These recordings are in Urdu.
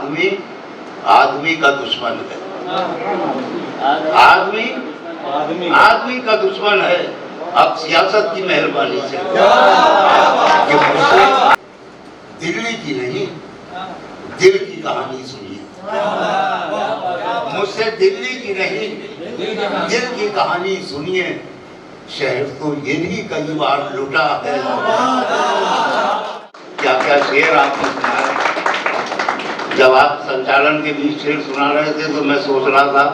آدمی آدمی کا دشمن ہے، آدمی کا دشمن ہے، اب سیاست کی مہربانی سے کہ مجھ سے دلی کی نہیں دل کی کہانی سنیے، مجھ سے دلی کی نہیں دل کی کہانی سنیے، شہر تو یہ بھی کئی بار لٹا ہے۔ کیا کیا شعر آپ نے سنا ہے؟ جب آپ سنچالن کے بیچ شعر سنا رہے تھے تو میں سوچ رہا تھا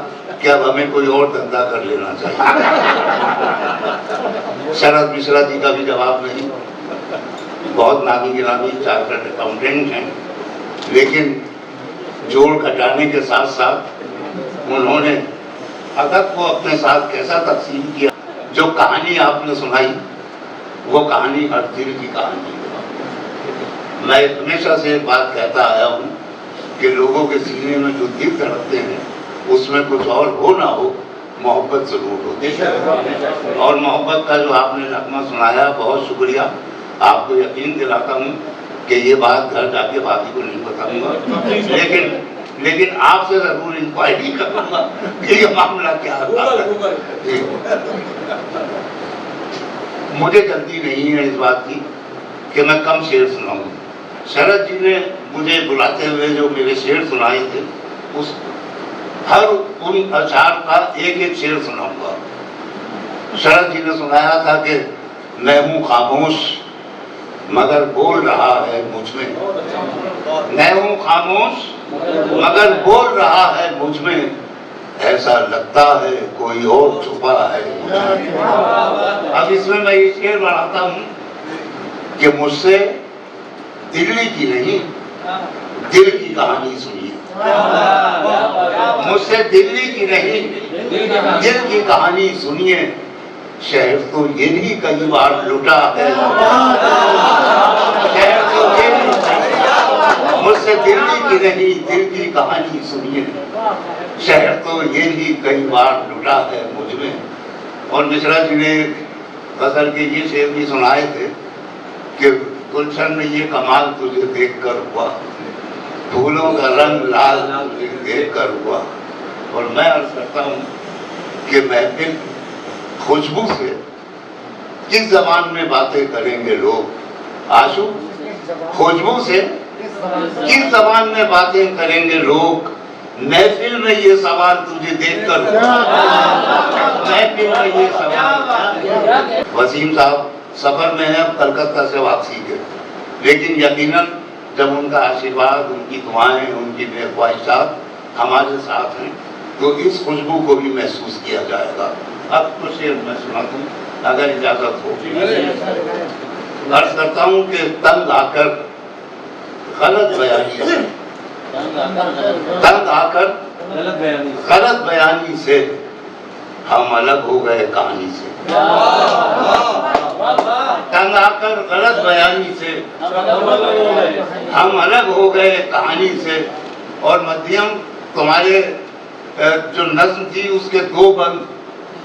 کہ اب ہمیں کوئی اور دھندا کر لینا چاہیے۔ شرد مشرا جی کا بھی جواب نہیں، بہت نامی گرامی چارٹرڈ اکاؤنٹنٹ ہیں، لیکن جوڑ گھٹانے کے ساتھ ساتھ انہوں نے ادب کو اپنے ساتھ کیسا تقسیم کیا۔ جو کہانی آپ نے سنائی وہ کہانی ہر دل کی کہانی ہے۔ میں ہمیشہ سے ایک بات کہتا آیا ہوں کہ لوگوں کے سینے میں جو دل دھڑکتے ہیں اس میں کچھ اور ہو نہ ہو، محبت ضرور ہوتی ہے، اور محبت کا جو آپ نے نغمہ سنایا بہت شکریہ۔ آپ کو یقین دلاتا ہوں کہ یہ بات گھر جا کے بھابھی کو نہیں بتاؤں گا، لیکن آپ سے ضرور انکوائری کروں گا کہ یہ معاملہ کیا ہے۔ مجھے جلدی نہیں ہے اس بات کی کہ میں کم شعر سناؤں۔ شرد جی نے مجھے بلاتے ہوئے جو میرے شعر سنائے تھے، اس ہر ان اشعار کا ایک ایک شعر سناؤں گا۔ شرد جی نے سنایا تھا کہ میں ہوں خاموش مگر بول رہا ہے مجھ میں، میں ہوں خاموش مگر بول رہا ہے مجھ میں، ایسا لگتا ہے کوئی اور چھپا ہے مجھ میں۔ اب اس میں یہ شعر بڑھاتا ہوں کہ مجھ سے دلی کی نہیں دل کی کہانی سنیے، مجھ سے دلی کی نہیں دل کی کہانی سنیے، شہر تو یہ بھی کئی بار لٹا ہے، شہر تو یہ بھی مجھ سے دلی کی نہیں دل کی کہانی سنیے، شہر تو یہ بھی کئی بار لٹا ہے مجھ میں۔ اور مشرا جی نے غزل کے یہ شعر بھی سنائے تھے کہ گلشن میں یہ کمال تجھے دیکھ کر ہوا، پھولوں کا رنگ لال تجھے دیکھ کر ہوا۔ اور میں عرض کرتا ہوں کہ محفل خوشبو سے کس زبان میں باتیں کریں گے لوگ، آشو خوشبو سے کس زبان میں باتیں کریں گے لوگ، محفل میں یہ سوال تجھے دیکھ کر ہوا، محفل میں یہ سوال۔ وسیم صاحب سفر میں ہیں اب کلکتہ سے واپسی کے، لیکن یقیناً جب ان کا آشیرواد، ان کی دعائیں، ان کی نیک خواہشات ہمارے ساتھ ہیں تو اس خوشبو کو بھی محسوس کیا جائے گا۔ اب کچھ شعر میں سنا دوں اگر اجازت ہو۔ عرض کرتا ہوں کہ تنگ آ کر غلط بیانی سے، تنگ آ کر غلط بیانی سے ہم الگ ہو گئے کہانی سے، تنگ آ کر غلط بیانی سے ہم الگ ہو گئے کہانی سے۔ اور مدھیم تمہارے جو نظم تھی اس کے دو بند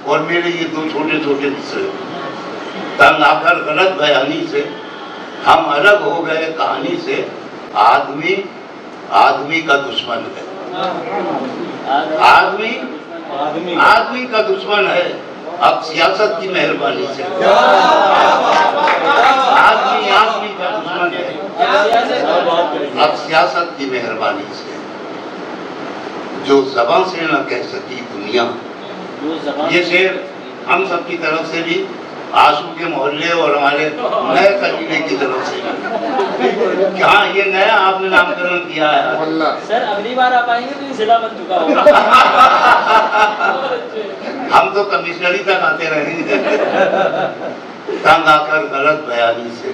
اور میرے یہ دو چھوٹے چھوٹے مصرے، تنگ آ کر غلط بیانی سے ہم الگ ہو گئے کہانی سے، آدمی آدمی کا دشمن ہے، آدمی کا دشمن ہے، اب سیاست کی مہربانی سے، آدمی کا دشمن ہے، اب سیاست کی مہربانی سے، جو زبان سے نہ کہہ سکی دنیا۔ یہ شعر ہم سب کی طرف سے بھی، آشو کے محلے اور ہمارے نئے قبیلے کی طرف سے بھی۔ ہاں یہ نیا آپ نے نام کرن کیا ہے سر، اگلی بار آپ آئیں گے تو یہ ضلع بن چکا ہوگا۔ ہم تو کمشنری تک آتے رہیں گے۔ تنگ آ کر غلط بیانی سے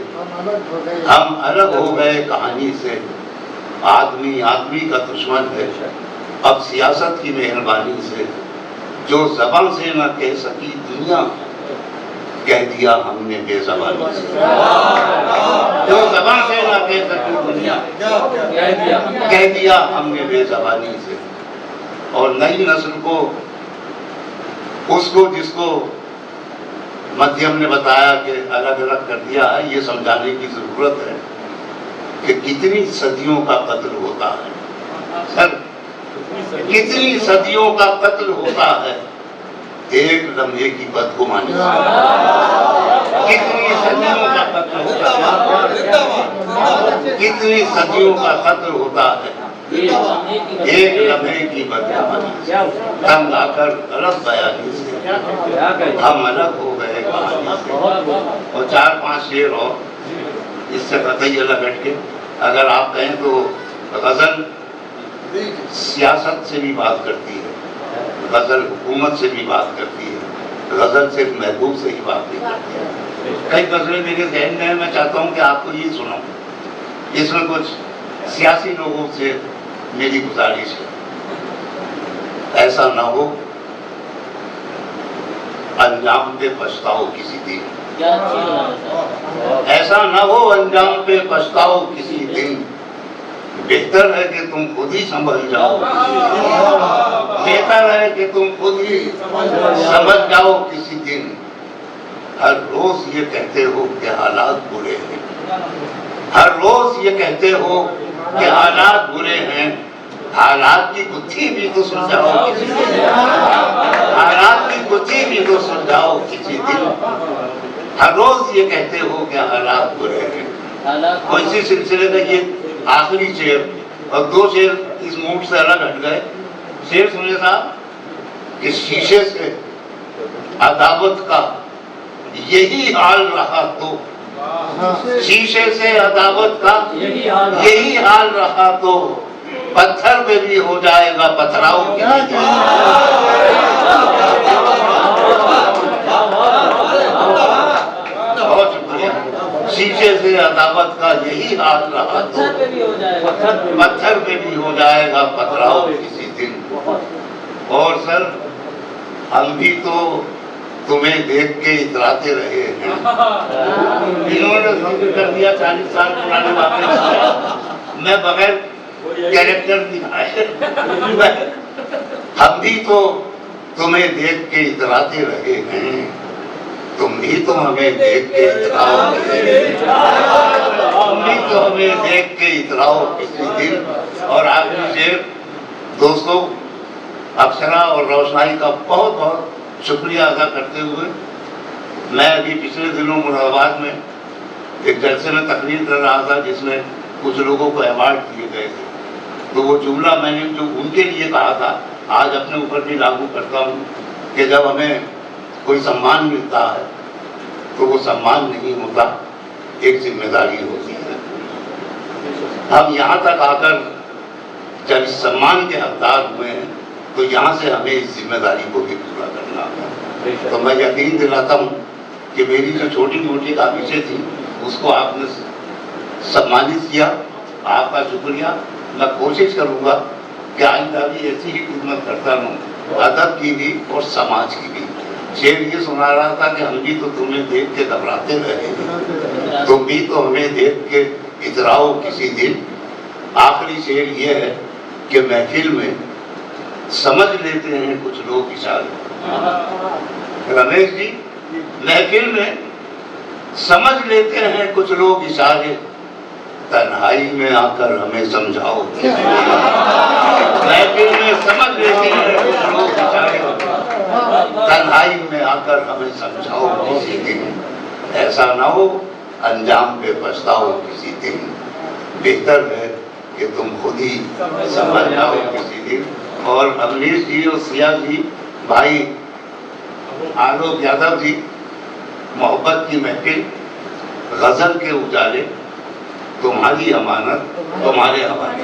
ہم الگ ہو گئے کہانی سے، آدمی آدمی کا دشمن ہے، اب سیاست کی مہربانی سے، جو زبان سے نہ کہہ سکی دنیا، کہہ دیا ہم نے بے زبانی سے، جو زبان سے نہ کہہ سکی دنیا، کہہ دیا ہم نے بے زبانی سے۔ اور نئی نسل کو، اس کو جس کو مدھیم نے بتایا کہ الگ الگ کر دیا ہے، یہ سمجھانے کی ضرورت ہے کہ کتنی صدیوں کا قتل ہوتا ہے، کتنی صدیوں کا قتل ہوتا ہے ایک لمحے کی بدگمانی سے، کتنی صدیوں کا قتل ہوتا ہے، کتنی صدیوں کا قتل ہوتا ہے ایک لمحے کی بدگمانی سے، تنگ آ کر غلط بیانی سے ہم الگ ہو گئے کہانی سے۔ اور 4-5 شعر اور اس سے قطعی الگ ہٹ کے اگر آپ کہیں تو غزل سیاست سے بھی بات کرتی ہے، غزل حکومت سے بھی بات کرتی ہے، غزل صرف محبوب سے ہی بات نہیں کرتی ہے۔ کئی غزلیں میرے ذہن میں ہیں، میں چاہتا ہوں کہ آپ کو یہ سناؤں۔ اس میں کچھ سیاسی لوگوں سے میری گزارش ہے، ایسا نہ ہو انجام پہ پچھتاؤ کسی دن، ایسا نہ ہو انجام پہ پچھتاؤ کسی دن، بہتر ہے کہ تم خود ہی سنبھل جاؤ، بہتر ہے کہ تم خود ہی سمجھ جاؤ کسی دن۔ ہر روز یہ کہتے ہو کہ حالات برے ہیں، ہر روز یہ کہتے ہو کہ حالات برے ہیں، حالات کی گتھی بھی تو سلجھاؤ کسی دن، حالات کی گتھی بھی تو سلجھاؤ کسی دن۔ ہر روز یہ کہتے ہو کہ حالات برے ہیں۔ اور اسی سلسلے میں یہ آخری شعر اور 2 شعر اس موڈ سے الگ ہٹ گئے۔ شعر سنیے صاحب کہ شیشے سے عداوت کا یہی حال رہا تو، شیشے سے عداوت کا یہی حال رہا تو، پتھر پہ بھی ہو جائے گا پتھراؤ کسی دن۔ بہت شکریہ۔ شیشے سے عداوت کا یہی حال رہا تو، پتھر پہ بھی ہو جائے گا پتھراؤ کسی دن۔ اور سر ہم بھی تو تمہیں دیکھ کے اتراتے رہے ہیں، انہوں نے ذکر کر دیا 40 سال پرانے واقعے، میں بغیر کیریکٹر دکھائے، ہم بھی تو تمہیں دیکھ کے اتراتے رہے ہیں، تم بھی تو ہمیں دیکھ کے اتراؤ کسی دن، تم بھی تو ہمیں دیکھ کے اتراؤ کسی دن۔ اور آخری شعر دوستوں اکشرا اور روشنائی کا بہت بہت شکریہ ادا کرتے ہوئے، میں ابھی پچھلے دنوں مراد آباد میں ایک جلسے میں تقریر کر رہا تھا جس میں کچھ لوگوں کو ایوارڈ دیے گئے تھے، تو وہ جملہ میں نے جو ان کے لیے کہا تھا آج اپنے اوپر بھی لاگو کرتا ہوں کہ جب ہمیں کوئی سمان ملتا ہے تو وہ سمان نہیں ہوتا، ایک ذمہ داری ہوتی ہے۔ ہم یہاں تک آ کر جب اس سمان کے حقدار ہوئے ہیں تو یہاں سے ہمیں اس ذمہ داری کو بھی پورا کرنا ہے۔ تو میں یقین دلاتا ہوں کہ میری جو چھوٹی موٹی کاوشیں تھیں اس کو آپ نے سمانت کیا، آپ کا شکریہ۔ میں کوشش کروں گا کہ آئندہ بھی ایسی ہی خدمت کرتا رہوں، ادب کی بھی اور سماج کی بھی۔ شعر یہ سنا رہا تھا کہ ہم بھی تو تمہیں دیکھ کے گھبراتے رہے ہیں، تم بھی تو ہمیں دیکھ کے اتراؤ کسی دن۔ آخری شعر یہ ہے کہ محفل میں سمجھ لیتے ہیں کچھ لوگ اشارے، رمیش جی محفل میں سمجھ لیتے ہیں کچھ لوگ اشارے، تنہائی میں آ کر ہمیں سمجھاؤ کسی دن۔ محفل میں سمجھ لیتے ہیں کچھ لوگ اشارے، تنہائی میں آ کر ہمیں سمجھاؤ کسی دن، ایسا نہ ہو انجام پہ پچھتاؤ کسی دن، بہتر ہے کہ تم خود ہی سمجھ جاؤ کسی دن۔ اور امریش جی اور سیاہ جی بھائی آلوک یادو جی، محبت کی محفل، غزل کے اجالے، تمہاری امانت تمہارے حوالے۔